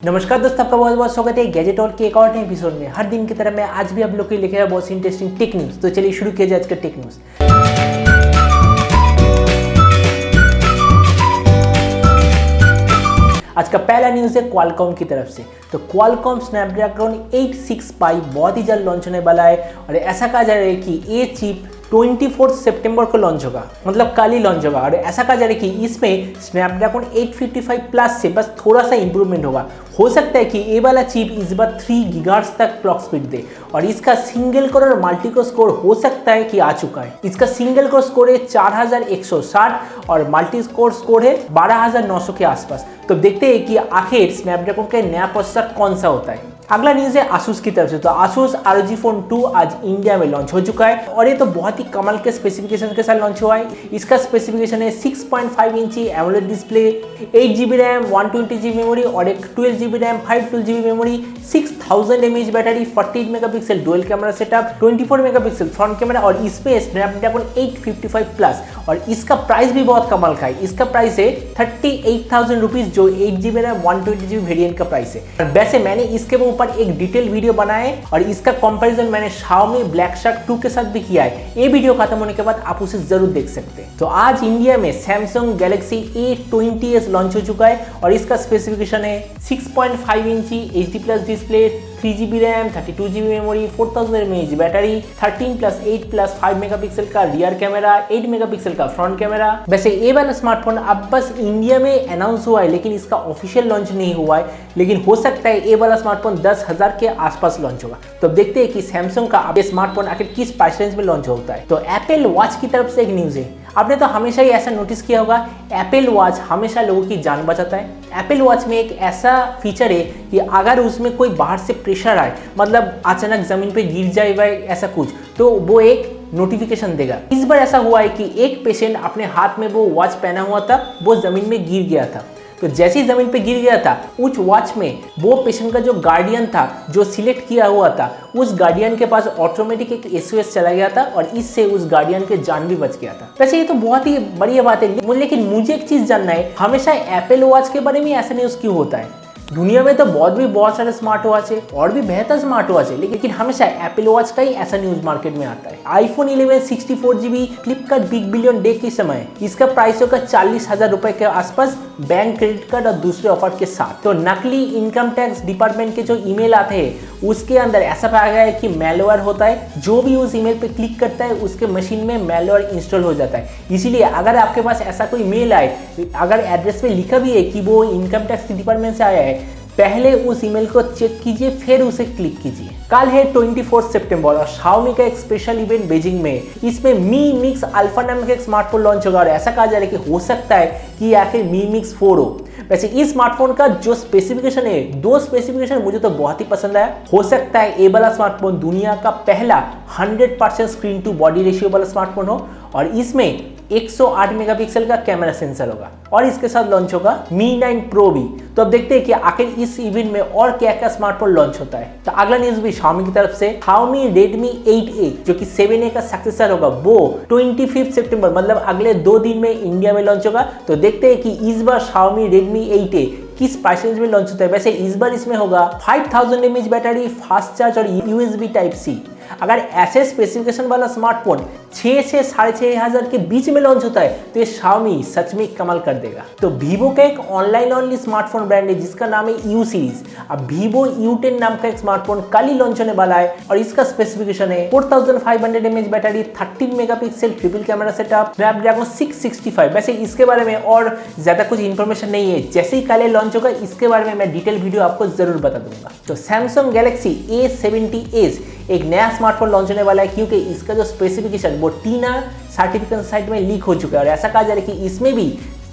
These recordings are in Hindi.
नमस्कार दोस्तों, आपका बहुत बहुत स्वागत है गैजेट वर्ल्ड के एक और नए एपिसोड में। हर दिन की तरह मैं आज भी आप लोग के लिए लेके आया बहुत इंटरेस्टिंग टेक न्यूज़। तो चलिए शुरू किया जाए आज का टेक न्यूज़। आज का पहला न्यूज़ है क्वालकॉम की तरफ से। तो क्वालकॉम स्नैपड्रैगन 865 बहुत ही जल्द लॉन्च होने वाला है और ऐसा कहा जा रहा है कि ये चिप 24 सितंबर को लॉन्च होगा, मतलब कल ही लॉन्च होगा। और ऐसा कहा जा रहा है कि इसमें स्नैपड्रैगन 855 प्लस से बस थोड़ा सा इंप्रूवमेंट होगा। हो सकता है कि ये वाला चिप इस बार 3 गीगाहर्ट्ज़ तक क्लॉक स्पीड दे और इसका सिंगल कोर और मल्टी कोर स्कोर हो सकता है कि आ चुका है। इसका सिंगल कोर स्कोर है 4160 और मल्टी कोर स्कोर है 12900 के आसपास। तो देखते हैं कि आखिर स्नैपड्रैगन का नया प्रोसेसर कौन सा होता है। अगला न्यूज़ है asus की तरफ से। तो asus ROG Phone 2 आज इंडिया में लॉन्च हो चुका है और ये तो बहुत ही कमाल के स्पेसिफिकेशन के साथ लॉन्च हुआ है। इसका स्पेसिफिकेशन है 6.5 इंची AMOLED display, 8GB RAM, 120GB memory और एक 12GB RAM, 512GB memory, 6000 mAh battery, 48 megapixel dual camera setup, 24 megapixel front camera और इसमें स्नैपड्रैगन 855 प्लस। और इसका प्राइस भी बहुत कमाल का है। इसका प्राइस है 38,000 रुपीज़, जो 8GB रैम 120GB वेरिएंट का प्राइस है। वैसे मैंने इसके ऊपर एक डिटेल वीडियो बनाया है और इसका कंपैरिजन मैंने Xiaomi ब्लैक शार्क 2 के साथ भी किया है। ये वीडियो खत्म होने के बाद आप उसे जरूर देख सकते हैं। तो आज इंडिया में Samsung Galaxy A20s लॉन्च हो चुका है और इसका स्पेसिफिकेशन है 6.5 इंची HD plus display, 3GB RAM, 32GB memory, 4000 mAh battery, 13+8+5 megapixel का रियर कैमरा, 8 मेगापिक्सल का फ्रंट कैमरा। वैसे ये वाला स्मार्टफोन अब बस इंडिया में अनाउंस हुआ है, लेकिन इसका ऑफिशियल लॉन्च नहीं हुआ है। लेकिन हो सकता है ये वाला स्मार्टफोन 10,000 के आसपास लॉन्च होगा। तो देखते हैं कि सैमसंग का अब स्मार्टफोन आखिर किस प्राइस रेंज में लॉन्च होता है। तो एप्पल वॉच की तरफ से एक न्यूज़ है। आपने तो हमेशा ही ऐसा नोटिस किया होगा, एप्पल वॉच हमेशा लोगों की जान बचाता है। एप्पल वॉच में एक ऐसा फीचर है कि अगर उसमें कोई बाहर से प्रेशर आए, मतलब अचानक जमीन पे गिर जाए या ऐसा कुछ, तो वो एक नोटिफिकेशन देगा। इस बार ऐसा हुआ है कि एक पेशेंट अपने हाथ में वो वॉच पहना हुआ था, वो जमीन में गिर गया था। तो जैसे ही जमीन पे गिर गया था, उस वॉच में वो पेशेंट का जो गार्डियन था, जो सिलेक्ट किया हुआ था, उस गार्डियन के पास ऑटोमेटिक एक SOS चला गया था और इससे उस गार्डियन के जान भी बच गया था। वैसे ये तो बहुत ही बढ़िया बात है, लेकिन मुझे एक चीज जानना है, हमेशा एप्पल वॉच के बारे में ऐसा न्यूज़ क्यों होता है? दुनिया में तो बहुत सारे स्मार्ट वॉच है और भी बेहतर स्मार्ट वॉच है, लेकिन हमेशा एप्पल वॉच का ही ऐसा न्यूज़ मार्केट में आता है। IPhone 11 64GB Flipkart big billion day के समय इसका प्राइस होगा 40,000 रुपए के आसपास, बैंक, क्रेडिट कार्ड और दूसरे ऑफर के साथ। तो नकली इनकम टैक्स डिपार्टमेंट के जो ईमेल आते हैं उसके अंदर ऐसा पाया गया है कि मैलवेयर होता है। जो भी उस ईमेल पे क्लिक करता है उसके मशीन में मैलवेयर इंस्टॉल हो जाता है। इसीलिए अगर आपके पास ऐसा कोई मेल आए, अगर एड्रेस पे लिखा भी है कि वो इनकम टैक्स डिपार्टमेंट से आया है, पहले उस ईमेल को चेक कीजिए, फिर उसे क्लिक कीजिए। कल है 24 सितंबर और Xiaomi का एक स्पेशल इवेंट बीजिंग में। इसमें Mi Mix अल्फा नाम का एक स्मार्टफोन लॉन्च होगा और ऐसा कहा जा रहा है कि हो सकता है कि आखिर Mi Mix 4 हो। वैसे इस स्मार्टफोन का जो स्पेसिफिकेशन है, 2 स्पेसिफिकेशन मुझे तो बहुत ही पसंद आया। हो सकता है ये वाला स्मार्टफोन दुनिया का पहला 100% स्क्रीन टू बॉडी रेशियो वाला स्मार्टफोन हो और इसमें 108 मेगापिक्सल का कैमरा सेंसर होगा और इसके साथ लॉन्च होगा Mi 9 Pro भी। तो अब देखते हैं कि आखिर इस इवेंट में और क्या क्या स्मार्टफोन लॉन्च होता है। तो अगला न्यूज़ भी Xiaomi की तरफ से। Xiaomi Redmi 8A जो कि 7A का सक्सेसर होगा, वो 25 सितंबर मतलब अगले 2 दिन में इंडिया में लॉन्च होगा। तो देखते हैं कि इस बार Xiaomi Redmi 8A किस प्राइस रेंज में लॉन्च होता है। वैसे इस बार इसमें होगा 5000 mAh बैटरी, फास्ट चार्ज और USB Type-C। अगर ऐसे स्पेसिफिकेशन वाला स्मार्टफोन 6 से 6,500 के बीच में लॉन्च होता है तो ये Xiaomi सच में कमाल कर देगा। तो Vivo का एक ऑनलाइन ओनली स्मार्टफोन ब्रांड है जिसका नाम है U सीरीज। अब Vivo U10 नाम का एक स्मार्टफोन कल ही लॉन्च होने वाला है और इसका स्पेसिफिकेशन है 4500 mAh battery, 13 megapixel triple camera setup, Snapdragon 665। वैसे इसके बारे में और ज्यादा कुछ इन्फॉर्मेशन नहीं है, जैसे ही कल लॉन्च होगा इसके बारे में मैं डिटेल वीडियो आपको जरूर बता दूंगा। तो Samsung Galaxy A70s एक नया स्मार्टफोन लॉन्च होने वाला है, क्योंकि इसका जो स्पेसिफिकेशन वो टीना सर्टिफिकेशन साइट में लीक हो चुका है और ऐसा कहा जा रहा है कि इसमें भी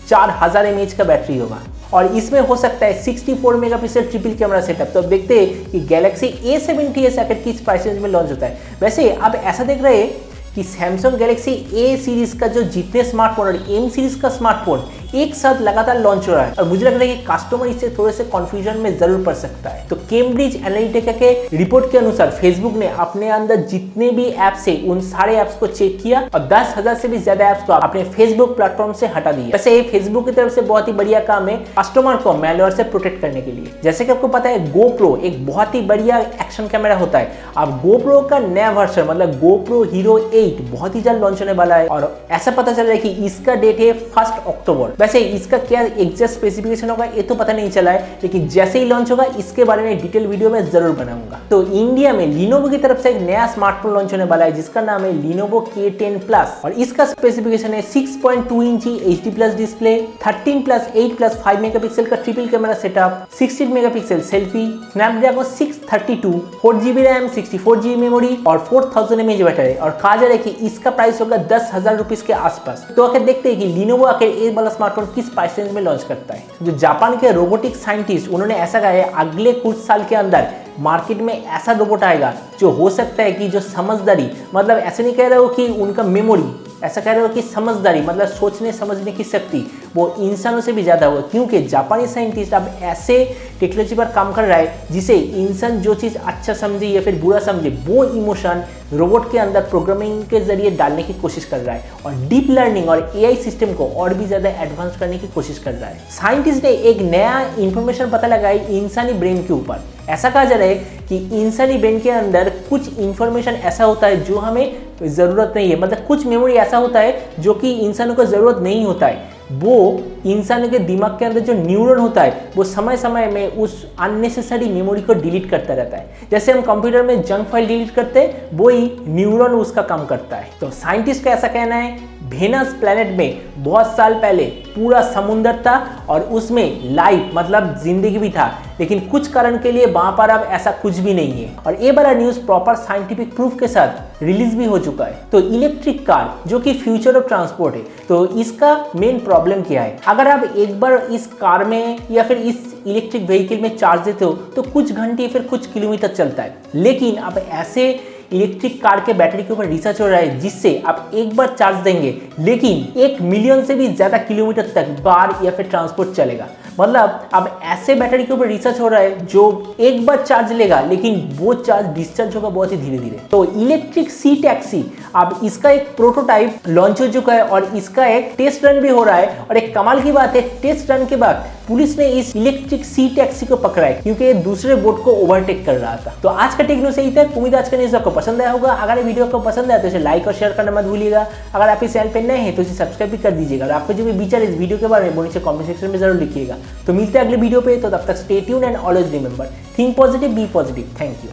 4000 mAh का बैटरी होगा और इसमें हो सकता है 64 मेगापिक्सल ट्रिपल कैमरा सेटअप। तो अब देखते हैं कि Galaxy A70s आखिर किस प्राइस रेंज में लॉन्च होता है। वैसे अब ऐसा देख रहे हैं कि Samsung Galaxy A सीरीज का जो जितने स्मार्टफोन और M सीरीज का स्मार्टफोन एक साथ लगातार लॉन्च हो रहा है और मुझे लग रहा है कि कस्टमर इससे थोड़े से कंफ्यूजन में जरूर पड़ सकता है। तो कैम्ब्रिज एनालिटिका के रिपोर्ट के अनुसार फेसबुक ने अपने अंदर जितने भी एप्स है उन सारे एप्स को चेक किया और 10,000 से भी ज्यादा एप्स को अपने फेसबुक प्लेटफॉर्म से हटा दिया। वैसे ये फेसबुक की तरफ से बहुत ही बढ़िया काम है कस्टमर को मैलवेयर से प्रोटेक्ट करने के लिए। जैसे कि आपको पता है गोप्रो एक बहुत ही बढ़िया एक्शन कैमरा होता है। अब गोप्रो का नया वर्जन मतलब गोप्रो हीरो 8 बहुत ही जल्द लॉन्च होने वाला है और ऐसा पता चल रहा है कि इसका डेट है 1 अक्टूबर। वैसे इसका क्या एग्जैक्ट स्पेसिफिकेशन होगा ये तो पता नहीं चला है, लेकिन जैसे ही लॉन्च होगा इसके बारे में डिटेल वीडियो में जरूर बनाऊंगा। तो इंडिया में लेनोवो की तरफ से एक नया स्मार्टफोन लॉन्च होने वाला है जिसका नाम है लेनोवो K10 प्लस और इसका स्पेसिफिकेशन है 6.2 इंची HD प्लस डिस्प्ले, 13+8+5 मेगापिक्सल का triple camera setup, 16 megapixel selfie, Snapdragon 632, 4GB RAM, 64GB memory और 4000 mAh बैटरी और कहा जा रहा है कि इसका प्राइस होगा 10,000 रुपीज के आसपास। तो आखिर देखते हैं कि लेनोवो आखिर ये वाला स्मार्टफोन किस प्राइस रेंज में लॉन्च करता है। जो जापान के रोबोटिक साइंटिस्ट उन्होंने ऐसा कहा है अगले कुछ साल के अंदर मार्केट में ऐसा रोबोट आएगा जो हो सकता है कि जो समझदारी मतलब ऐसे नहीं कह रहे हो कि उनका मेमोरी, ऐसा कह रहे हो कि समझदारी मतलब सोचने समझने की शक्ति वो इंसानों से भी ज़्यादा हो, क्योंकि जापानी साइंटिस्ट अब ऐसे टेक्नोलॉजी पर काम कर रहा है जिसे इंसान जो चीज़ अच्छा समझे या फिर बुरा समझे वो इमोशन रोबोट के अंदर प्रोग्रामिंग के जरिए डालने की कोशिश कर रहा है और डीप लर्निंग और AI सिस्टम को और भी ज़्यादा एडवांस करने की कोशिश कर रहा है। साइंटिस्ट ने एक नया इंफॉर्मेशन पता लगाई इंसानी ब्रेन के ऊपर। ऐसा कहा जा रहा है कि इंसानी ब्रेन के अंदर कुछ इंफॉर्मेशन ऐसा होता है जो हमें ज़रूरत नहीं है, मतलब कुछ मेमोरी ऐसा होता है जो कि इंसानों को ज़रूरत नहीं होता है। वो इंसानों के दिमाग के अंदर जो न्यूरॉन होता है वो समय समय में उस अननेसेसरी मेमोरी को डिलीट करता रहता है। जैसे हम कंप्यूटर में जंक फाइल डिलीट करते हैं वो ही न्यूरॉन उसका काम करता है। तो साइंटिस्ट का ऐसा कहना है वेनस प्लैनेट में बहुत साल पहले पूरा समुंदर था और उसमें लाइफ मतलब जिंदगी भी था, लेकिन कुछ कारण के लिए वहां पर अब ऐसा कुछ भी नहीं है। और ये बड़ा न्यूज़ प्रॉपर साइंटिफिक प्रूफ के साथ रिलीज भी हो चुका है। तो इलेक्ट्रिक कार जो कि फ्यूचर ऑफ ट्रांसपोर्ट है, तो इसका मेन प्रॉब्लम क्या है? अगर आप एक बार इस कार में या फिर इस इलेक्ट्रिक व्हीकल में चार्ज देते हो तो कुछ घंटे फिर कुछ किलोमीटर चलता है, लेकिन अब ऐसे इलेक्ट्रिक कार के बैटरी के ऊपर रिसर्च हो रहा है जिससे आप एक बार चार्ज देंगे लेकिन 1 मिलियन से भी ज्यादा किलोमीटर तक बार या फिर ट्रांसपोर्ट चलेगा। मतलब अब ऐसे बैटरी के ऊपर रिसर्च हो रहा है जो एक बार चार्ज लेगा लेकिन वो चार्ज डिस्चार्ज होगा बहुत ही धीरे धीरे। तो इलेक्ट्रिक सी टैक्सी अब इसका एक प्रोटोटाइप लॉन्च हो चुका है और इसका एक टेस्ट रन भी हो रहा है। और एक कमाल की बात है, टेस्ट रन के बाद पुलिस ने इस इलेक्ट्रिक सी टैक्सी को पकड़ा है क्योंकि दूसरे बोट को ओवरटेक कर रहा था। तो आज का टेक न्यूज़ यही था। उम्मीद आज का न्यूज़ आपको पसंद आया होगा। अगर ये वीडियो आपको पसंद आया तो इसे लाइक और शेयर करना मत भूलिएगा। अगर आप इस चैनल पे नए हैं तो इसे सब्सक्राइब भी कर दीजिएगा और आपको जो भी विचार इस वीडियो के बारे में वो नीचे कमेंट सेक्शन में जरूर लिखिएगा। तो मिलते हैं अगले वीडियो पे, तो तब तक stay tuned and always remember think positive be positive. Thank you.